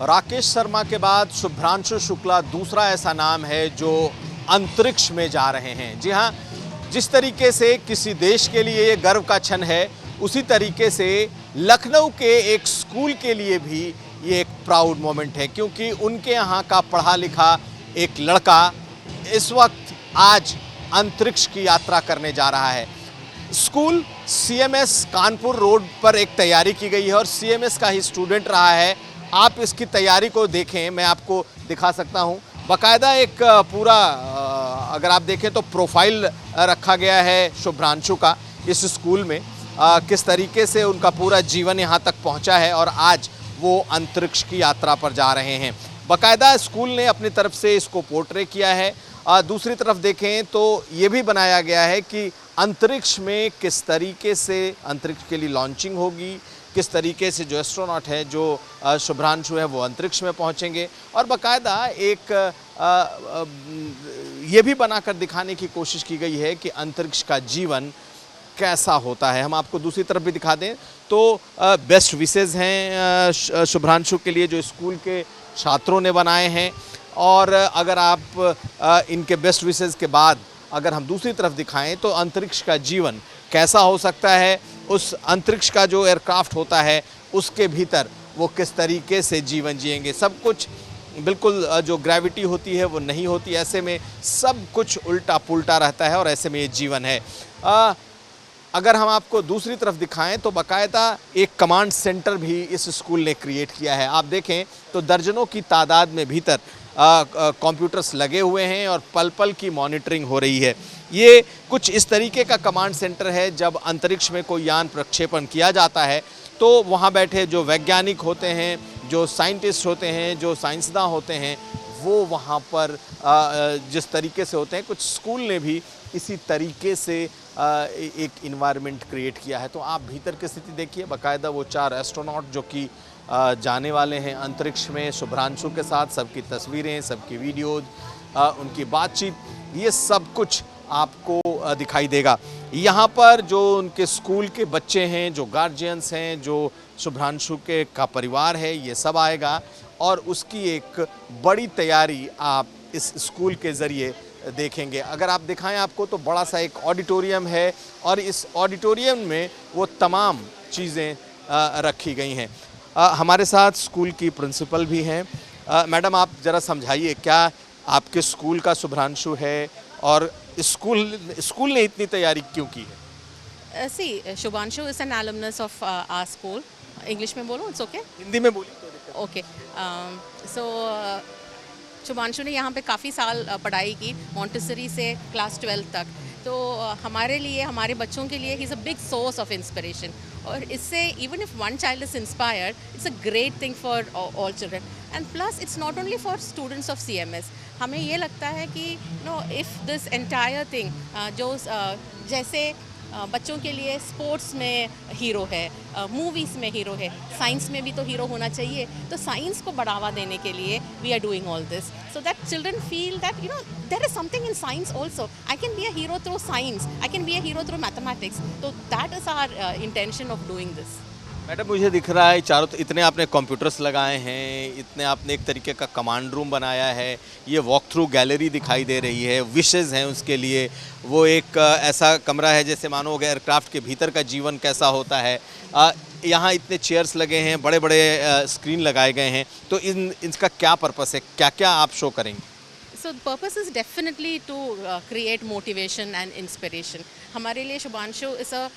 राकेश शर्मा के बाद शुभ्रांशु शुक्ला दूसरा ऐसा नाम है जो अंतरिक्ष में जा रहे हैं। जी हाँ, जिस तरीके से किसी देश के लिए ये गर्व का क्षण है, उसी तरीके से लखनऊ के एक स्कूल के लिए भी ये एक प्राउड मोमेंट है, क्योंकि उनके यहाँ का पढ़ा लिखा एक लड़का इस वक्त आज अंतरिक्ष की यात्रा करने जा रहा है। स्कूल सीएमएस कानपुर रोड पर एक तैयारी की गई है और सीएमएस का ही स्टूडेंट रहा है। आप इसकी तैयारी को देखें, मैं आपको दिखा सकता हूं। बाकायदा एक पूरा अगर आप देखें तो प्रोफाइल रखा गया है शुभ्रांशु का इस स्कूल में, किस तरीके से उनका पूरा जीवन यहाँ तक पहुँचा है और आज वो अंतरिक्ष की यात्रा पर जा रहे हैं। बाकायदा स्कूल ने अपनी तरफ से इसको पोर्ट्रे किया है। दूसरी तरफ देखें तो ये भी बनाया गया है कि अंतरिक्ष में किस तरीके से अंतरिक्ष के लिए लॉन्चिंग होगी, किस तरीके से जो एस्ट्रोनॉट है, जो शुभ्रांशु है, वो अंतरिक्ष में पहुंचेंगे। और बाकायदा एक ये भी बनाकर दिखाने की कोशिश की गई है कि अंतरिक्ष का जीवन कैसा होता है। हम आपको दूसरी तरफ भी दिखा दें तो बेस्ट विशेज़ हैं शुभ्रांशु के लिए जो स्कूल के छात्रों ने बनाए हैं। और अगर आप इनके बेस्ट विशेज़ के बाद अगर हम दूसरी तरफ दिखाएं तो अंतरिक्ष का जीवन कैसा हो सकता है, उस अंतरिक्ष का जो एयरक्राफ्ट होता है उसके भीतर वो किस तरीके से जीवन जिएंगे। सब कुछ बिल्कुल जो ग्रेविटी होती है वो नहीं होती, ऐसे में सब कुछ उल्टा पुल्टा रहता है और ऐसे में ये जीवन है। अगर हम आपको दूसरी तरफ दिखाएं तो बाकायदा एक कमांड सेंटर भी इस स्कूल ने क्रिएट किया है। आप देखें तो दर्जनों की तादाद में भीतर कंप्यूटर्स लगे हुए हैं और पल पल की मॉनिटरिंग हो रही है। ये कुछ इस तरीके का कमांड सेंटर है, जब अंतरिक्ष में कोई यान प्रक्षेपण किया जाता है तो वहाँ बैठे जो वैज्ञानिक होते हैं, जो साइंटिस्ट होते हैं, जो साइंसदान होते हैं, वो वहाँ पर जिस तरीके से होते हैं, कुछ स्कूल ने भी इसी तरीके से एक इन्वायरमेंट क्रिएट किया है। तो आप भीतर की स्थिति देखिए, बाकायदा वो 4 एस्ट्रोनॉट जो कि जाने वाले हैं अंतरिक्ष में शुभ्रांशु के साथ, सबकी तस्वीरें, सबकी वीडियोज, उनकी बातचीत, ये सब कुछ आपको दिखाई देगा। यहाँ पर जो उनके स्कूल के बच्चे हैं, जो गार्जियंस हैं, जो शुभ्रांशु के का परिवार है, ये सब आएगा और उसकी एक बड़ी तैयारी आप इस स्कूल के ज़रिए देखेंगे। अगर आप दिखाएं आपको तो बड़ा सा एक ऑडिटोरियम है और इस ऑडिटोरियम में वो तमाम चीज़ें रखी गई हैं। हमारे साथ स्कूल की प्रिंसिपल भी हैं। मैडम, आप ज़रा समझाइए, क्या आपके स्कूल का शुभ्रांशु है और स्कूल ने इतनी तैयारी क्यों की है? See Shubhanshu is an alumnus of our school. English में बोलो, इट्स ओके? हिंदी में बोलिए। ओके। सो शुभांशु ने यहाँ पे काफ़ी साल पढ़ाई की, मॉन्टेसरी से क्लास 12 तक। तो हमारे लिए, हमारे बच्चों के लिए he is a big source of inspiration. और इससे even if one child is inspired, it's a great thing for all children. And plus it's not only for students of CMS. हमें ये लगता है कि इफ़ दिस एंटायर थिंग जो जैसे बच्चों के लिए स्पोर्ट्स में हीरो है, मूवीज़ में हीरो है, साइंस में भी तो हीरो होना चाहिए। तो साइंस को बढ़ावा देने के लिए we are doing all this so that children feel that there is something in science also. I can be a hero through science, I can be a hero through mathematics. तो that is our intention of doing this. Madam, मुझे दिख रहा है चारों इतने आपने computers लगाए हैं, इतने आपने एक तरीके का कमांड रूम बनाया है, ये वॉक थ्रू गैलरी दिखाई दे रही है, विशेज़ हैं उसके लिए, वो एक ऐसा कमरा है जैसे मानो एयरक्राफ्ट के भीतर का जीवन कैसा होता है। यहाँ इतने चेयर्स लगे हैं, बड़े बड़े स्क्रीन लगाए गए हैं, तो इनका क्या पर्पस है, क्या क्या आप शो करेंगे? So the purpose is definitely to create motivation and inspiration. हमारे लिए Shubhanshu is a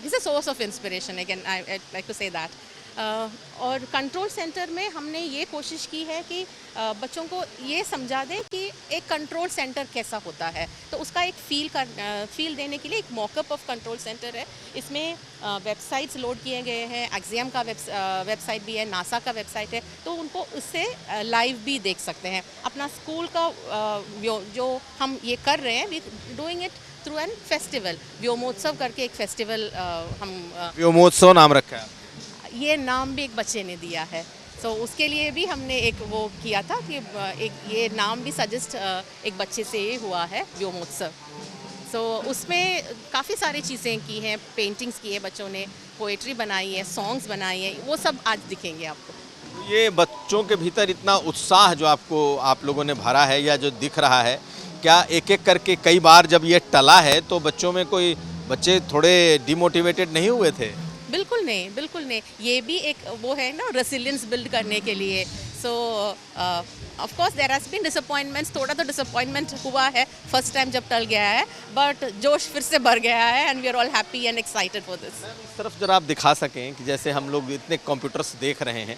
he's a source of inspiration. Again, I'd like to say that. और कंट्रोल सेंटर में हमने ये कोशिश की है कि बच्चों को ये समझा दें कि एक कंट्रोल सेंटर कैसा होता है। तो उसका एक फील देने के लिए एक मॉकअप ऑफ कंट्रोल सेंटर है। इसमें वेबसाइट्स लोड किए गए हैं, एक्सियम का वेबसाइट भी है, नासा का वेबसाइट है, तो उनको उससे लाइव भी देख सकते हैं। अपना स्कूल का जो हम ये कर रहे हैं, we doing it through an festival, व्योमोत्सव करके एक फेस्टिवल हम व्योमोत्सव नाम रखा है। ये नाम भी एक बच्चे ने दिया है। सो उसके लिए भी हमने एक वो किया था कि एक ये नाम भी सजेस्ट एक बच्चे से ही हुआ है, व्योमोत्सव। सो उसमें काफ़ी सारी चीज़ें की हैं, पेंटिंग्स की है बच्चों ने, पोएट्री बनाई है, सॉन्ग्स बनाई है, वो सब आज दिखेंगे आपको। ये बच्चों के भीतर इतना उत्साह जो आप लोगों ने भरा है या जो दिख रहा है, क्या एक एक करके कई बार जब ये टला है तो बच्चों में कोई बच्चे थोड़े डिमोटिवेटेड नहीं हुए थे? बिल्कुल नहीं, बिल्कुल नहीं। ये भी एक वो है ना, रेसिलियंस बिल्ड करने के लिए। So of course there has been disappointments, थोड़ा तो डिसअपॉइंटमेंट हुआ है फर्स्ट टाइम जब टल गया है, बट जोश फिर से बढ़ गया है and we are all happy and excited for this. इस तरफ जरा आप दिखा सकें कि जैसे हम लोग इतने कंप्यूटर्स देख रहे हैं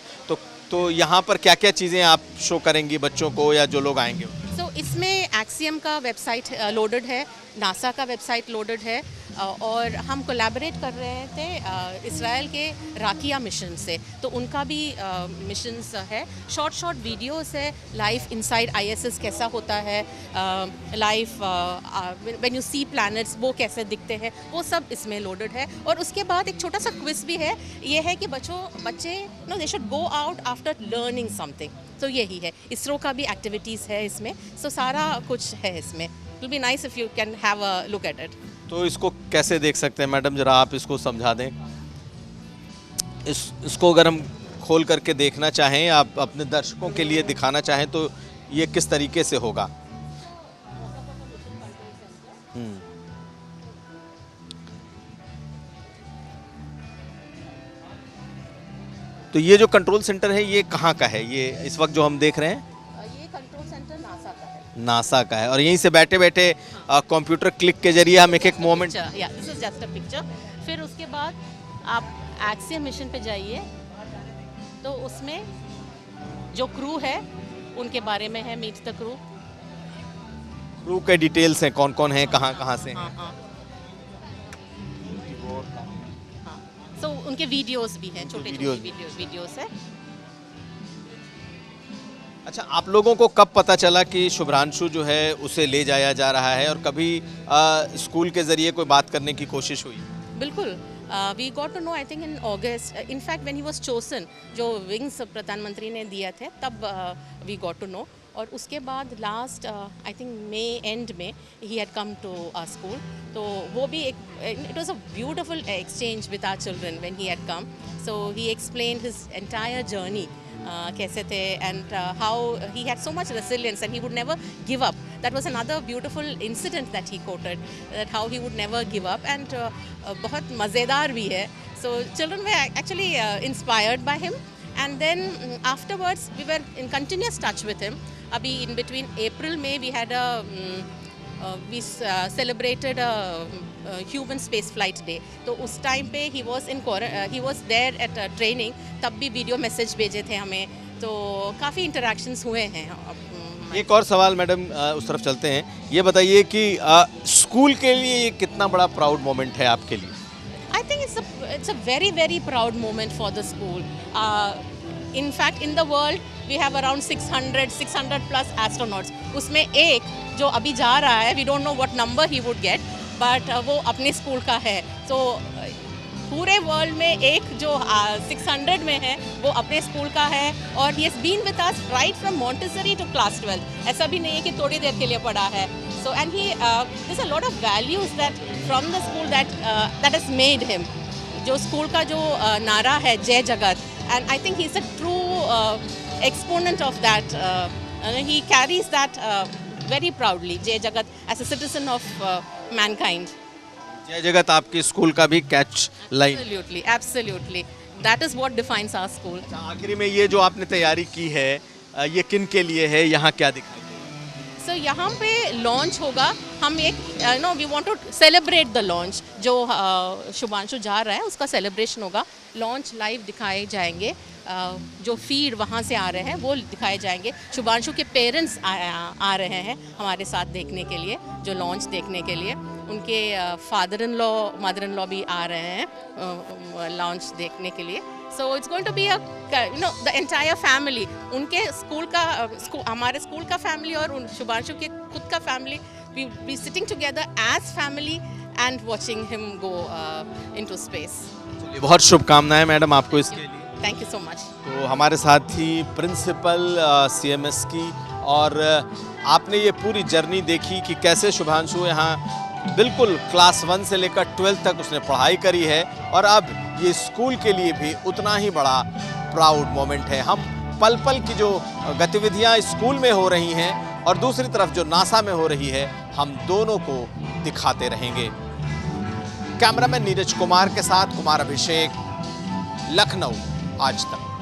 तो यहाँ पर क्या क्या चीज़ें आप शो करेंगी बच्चों को या जो लोग आएंगे? सो इसमें एक्सियम का वेबसाइट लोडेड है, नासा का वेबसाइट लोडेड है, और हम कोलैबोरेट कर रहे थे इसराइल के राकिया मिशन से, तो उनका भी मिशंस है। शॉर्ट वीडियोस है, लाइफ इनसाइड आईएसएस कैसा होता है, life when you see planets वो कैसे दिखते हैं, वो सब इसमें लोडेड है। और उसके बाद एक छोटा सा क्विज भी है, ये है कि बच्चे know they should go out after learning something, तो यही है। इसरो का भी एक्टिविटीज़ है इसमें, सो सारा कुछ है इसमें। It will be nice if you can have a look at it. तो इसको कैसे देख सकते हैं मैडम, जरा आप इसको समझा दें। इसको अगर हम खोल करके देखना चाहें, आप अपने दर्शकों के लिए दिखाना चाहें तो ये किस तरीके से होगा? तो ये जो कंट्रोल सेंटर है ये कहाँ का है? ये इस वक्त जो हम देख रहे हैं ये कंट्रोल सेंटर नासा का है। नासा का है, और यहीं से बैठे बैठे कंप्यूटर क्लिक के जरिए हम एक एक मोमेंट। या this is just a picture. फिर उसके बाद आप एक्सियम मिशन पे जाइए, तो उसमें जो क्रू है उनके बारे में है, मीट द क्रू। क्रू के डिटेल्स हैं, कौन कौन है, कहाँ कहाँ से हैं। सो उनके वीडियोस भी हैं, छोटे वीडियोस। छोटे वीडियोस है। अच्छा, आप लोगों को कब पता चला कि शुभ्रांशु जो है उसे ले जाया जा रहा है, और कभी स्कूल के ज़रिए कोई बात करने की कोशिश हुई? बिल्कुल, we got to know I think in August, in fact when he was chosen, जो विंग्स प्रधानमंत्री ने दिया थे तब वी गॉट टू नो। और उसके बाद last I think May end में ही had come to our school, तो वो भी एक it was a beautiful exchange with our children when he had come. So he explained his entire journey, कैसे थे, and how he had so much resilience and he would never give up. That was another beautiful incident that he quoted, that how he would never give up, and बहुत मज़ेदार भी है. So children were actually inspired by him, and then afterwards we were in continuous touch with him. अभी in between April May we had we celebrated a human space flight day. तो उस time पे he was there at training, तब भी video message भेजे थे हमें, तो काफ़ी इंटरेक्शंस हुए हैं. एक और सवाल मैडम, उस तरफ चलते हैं। ये बताइए कि स्कूल के लिए ये कितना बड़ा प्राउड मोमेंट है आपके लिए? I think it's a very very proud moment for the school. In fact, in the world we have around 600 plus astronauts. उसमें एक जो अभी जा रहा है, we don't know what number he would get, but वो अपने स्कूल का है. So पूरे वर्ल्ड में एक जो 600 में है वो अपने स्कूल का है, और he has been with us right from Montessori to class 12. ऐसा भी नहीं है कि थोड़ी देर के लिए पढ़ा है. So and he there's a lot of values that from the school that has made him. जो स्कूल का जो नारा है जय जगत, and I think he's a true exponent of that. He carries that very proudly, जय जगत, as a citizen of mankind. जय जगत आपके स्कूल का भी catch line? Absolutely, absolutely. That is what defines our school. आखिरी में ये जो आपने तैयारी की है, ये किन के लिए है, यहाँ क्या दिखाई? So यहाँ पे लॉन्च होगा, हम एक we want to celebrate the launch. जो शुभांशु जा रहा है उसका सेलिब्रेशन होगा. लॉन्च लाइव दिखाए जाएंगे, जो फीड वहाँ से आ रहे हैं वो दिखाए जाएंगे. शुभांशु के पेरेंट्स आ रहे हैं हमारे साथ देखने के लिए, जो लॉन्च देखने के लिए. उनके father in law mother in law भी आ रहे हैं लॉन्च देखने के लिए. So it's going to be the entire family. उनके स्कूल का हमारे स्कूल का फैमिली और शुभांशु के खुद का family, we be sitting together as family and watching him go into space. बहुत शुभकामनाएं मैडम आपको इसके लिए. Thank you so much. तो हमारे साथ ही प्रिंसिपल CMS की, और आपने ये पूरी जर्नी देखी कि कैसे शुभांशु यहाँ बिल्कुल क्लास 1 से लेकर 12 तक उसने पढ़ाई करी है, और अब ये स्कूल के लिए भी उतना ही बड़ा प्राउड मोमेंट है. हम पल पल की जो गतिविधियां स्कूल में हो रही हैं और दूसरी तरफ जो नासा में हो रही है, हम दोनों को दिखाते रहेंगे। कैमरामैन नीरज कुमार के साथ कुमार अभिषेक, लखनऊ आज तक।